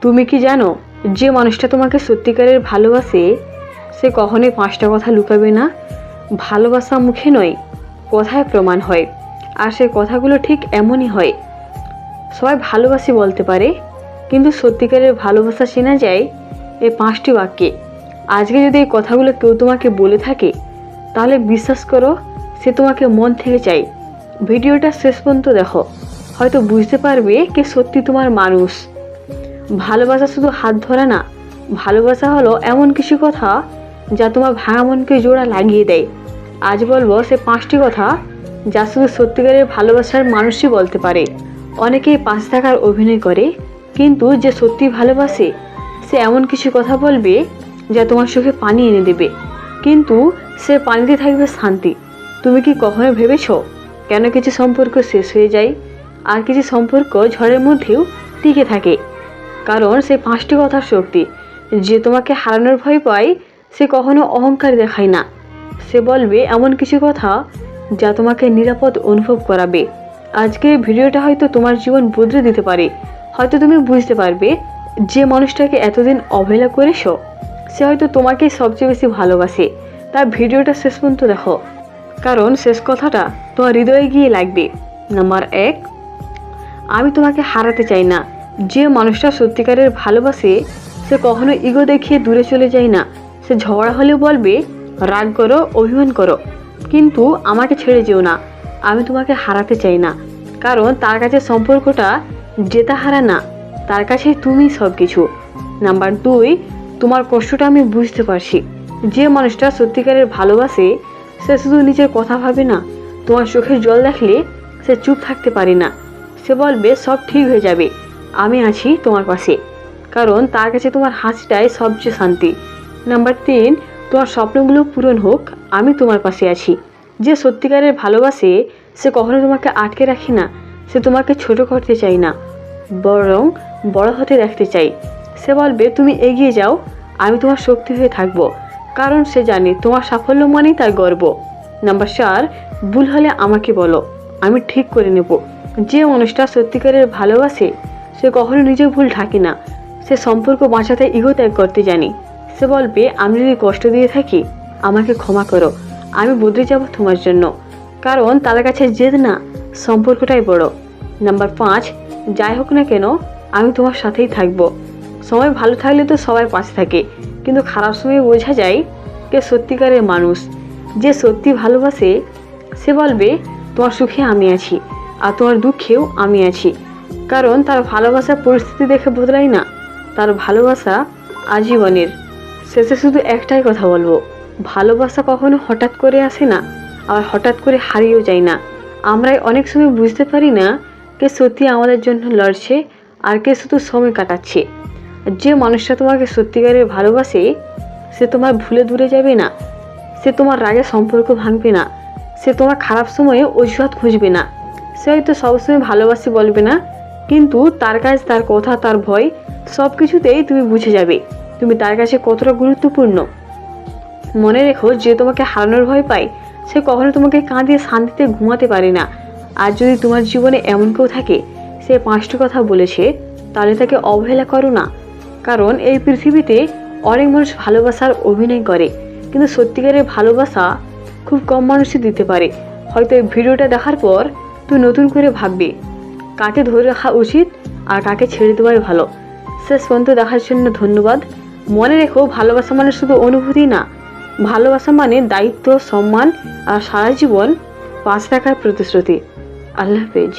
তুমি কি জানো, যে মানুষটা তোমাকে সত্যিকারের ভালোবাসে সে কখনোই 5টা কথা লুকাবে না। ভালোবাসা মুখে নয়, কথায় প্রমাণ হয়। আর সে কথাগুলো ঠিক এমনই হয়। সবাই ভালোবাসি বলতে পারে, কিন্তু সত্যিকারের ভালোবাসা চেনা যায় এই 5টি বাক্যে। আজকে যদি এই কথাগুলো কেউ তোমাকে বলে থাকে, তাহলে বিশ্বাস করো সে তোমাকে মন থেকে চায়। ভিডিওটা শেষ পর্যন্ত দেখো, হয়তো বুঝতে পারবে কে সত্যি তোমার মানুষ। ভালোবাসা শুধু হাত ধরা না, ভালোবাসা হলো এমন কিছু কথা যা তোমার ভাঙা মনকে জোড়া লাগিয়ে দেয়। আজ বলবো সে 5টি কথা যা শুধু সত্যিকারের ভালোবাসার মানুষই বলতে পারে। অনেকেই পাশে থাকার অভিনয় করে, কিন্তু যে সত্যি ভালোবাসে সে এমন কিছু কথা বলবে যা তোমার চোখে পানি এনে দেবে, কিন্তু সে পানিতে থাকবে শান্তি। তুমি কি কখনো ভেবেছো কেন কিছু সম্পর্ক শেষ হয়ে যায় আর কিছু সম্পর্ক ঝড়ের মধ্যেও টিকে থাকে? কারণ সেই 5টি কথার শক্তি। যে তোমাকে হারানোর ভয় পায় সে কখনো অহংকার দেখায় না। সে বলবে এমন কিছু কথা যা তোমাকে নিরাপদ অনুভব করাবে। আজকের ভিডিওটা হয়তো তোমার জীবন বদলে দিতে পারে। হয়তো তুমি বুঝতে পারবে যে মানুষটাকে এতদিন অবহেলা করেছো সে হয়তো তোমাকে সবচেয়ে বেশি ভালোবাসে। তার ভিডিওটা শেষ পর্যন্ত দেখো, কারণ শেষ কথাটা তোমার হৃদয়ে গিয়ে লাগবে। নাম্বার 1, আমি তোমাকে হারাতে চাই না। যে মানুষটা সত্যিকারের ভালোবাসে সে কখনো ইগো দেখিয়ে দূরে চলে যায় না। সে ঝগড়া হলেও বলবে রাগ করো, অভিমান করো, কিন্তু আমাকে ছেড়ে যেও না। আমি তোমাকে হারাতে চাই না। কারণ তার কাছে সম্পর্কটা জেতা হারা না, তার কাছে তুমি সব কিছু। নাম্বার 2, তোমার কষ্টটা আমি বুঝতে পারছি। যে মানুষটা সত্যিকারের ভালোবাসে সে শুধু নিজের কথা ভাবে না, তোমার চোখের জল দেখলে সে চুপ থাকতে পারে না। সে বলবে সব ঠিক হয়ে যাবে, আমি আছি তোমার পাশে। কারণ তার কাছে তোমার হাসিটাই সবচেয়ে শান্তি। নাম্বার 3, তোমার স্বপ্নগুলো পূরণ হোক, আমি তোমার পাশে আছি। যে সত্যিকারের ভালোবাসে সে কখনো তোমাকে আটকে রাখে না। সে তোমাকে ছোট করতে চায় না, বরং বড় হতে দেখতে চাই। সে বলবে তুমি এগিয়ে যাও, আমি তোমার শক্তি হয়ে থাকবো। কারণ সে জানে তোমার সাফল্য মানেই তার গর্ব। নাম্বার 4, ভুল হলে আমাকে বলো, আমি ঠিক করে নেব। যে মানুষটা সত্যিকারের ভালোবাসে সে কখনো নিজের ভুল ঢাকে না। সে সম্পর্ক বাঁচাতে ইগো ত্যাগ করতে জানে। সে বলবে আমি যদি কষ্ট দিয়ে থাকি আমাকে ক্ষমা করো, আমি বদলে যাব তোমার জন্য। কারণ তার কাছে জেদ না, সম্পর্কটাই বড়। নাম্বার 5, যাই হোক না কেন আমি তোমার সাথেই থাকবো। সময় ভালো থাকলে তো সবাই পাশে থাকে, কিন্তু খারাপ সময়ে বোঝা যায় কে সত্যিকারের মানুষ। যে সত্যি ভালোবাসে সে বলবে তোমার সুখে আমি আছি আর তোমার দুঃখেও আমি আছি। কারণ তার ভালোবাসা পরিস্থিতি দেখে বদলায় না, তার ভালোবাসা আজীবনের। শেষে শুধু একটাই কথা বলবো, ভালোবাসা কখনো হঠাৎ করে আসে না, আবার হঠাৎ করে হারিয়েও যায় না। আমরাই অনেক সময় বুঝতে পারি না কে সত্যি আমাদের জন্য লড়ছে আর কে শুধু সময় কাটাচ্ছে। যে মানুষটা তোমাকে সত্যিকারের ভালোবাসে সে তোমার ভুলে দূরে যাবে না, সে তোমার রাগে সম্পর্ক ভাঙবে না, সে তোমার খারাপ সময়ে অজুহাত খুঁজবে না। সে হয়তো সবসময় ভালোবাসি বলবে না, কিন্তু তার কাজ, তার কথা, তার ভয় সব কিছুতেই তুমি বুঝে যাবে তুমি তার কাছে কতটা গুরুত্বপূর্ণ। মনে রেখো, যে তোমাকে হারানোর ভয় পায় সে কখনো তোমাকে কাঁদিয়ে শান্তিতে ঘুমাতে পারে না। আর যদি তোমার জীবনে এমন কেউ থাকে সে 5টি কথা বলেছে, তাহলে তাকে অবহেলা করো না। কারণ এই পৃথিবীতে অনেক মানুষ ভালোবাসার অভিনয় করে, কিন্তু সত্যিকারের ভালোবাসা খুব কম মানুষই দিতে পারে। হয়তো এই ভিডিওটা দেখার পর তুই নতুন করে ভাববি কাকে ধরে রাখা উচিত আর কাকে ছেড়ে দেওয়াই ভালো। শেষ পর্যন্ত দেখার জন্য ধন্যবাদ। মনে রেখো, ভালোবাসা মানে শুধু অনুভূতি না, ভালোবাসা মানে দায়িত্ব, সম্মান আর সারা জীবন পাশে থাকার প্রতিশ্রুতি। আল্লাহ হাফেজ।